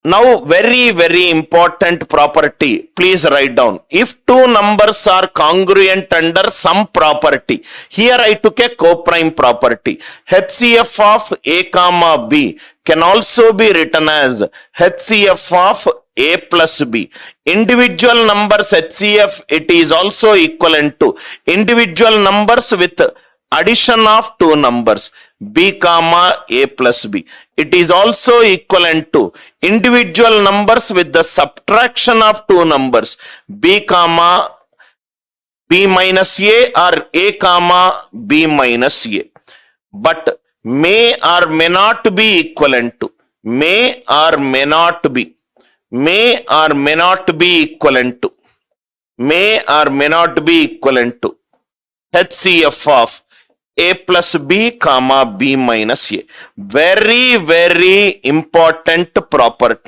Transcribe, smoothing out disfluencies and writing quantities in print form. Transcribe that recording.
Now, very important property. Please write down. If two numbers are congruent under some property, here I took a coprime property. HCF of A comma B can also be written as HCF of A plus B. Individual numbers HCF, it is also equivalent to individual numbers with addition of two numbers B comma A plus B. It is also equivalent to individual numbers with the subtraction of two numbers B comma B minus A or A comma B minus A. But may or may not be equivalent to, may or may not be, may or may not be equivalent to, may or may not be equivalent to HCF of A plus B comma B minus A. Very important property.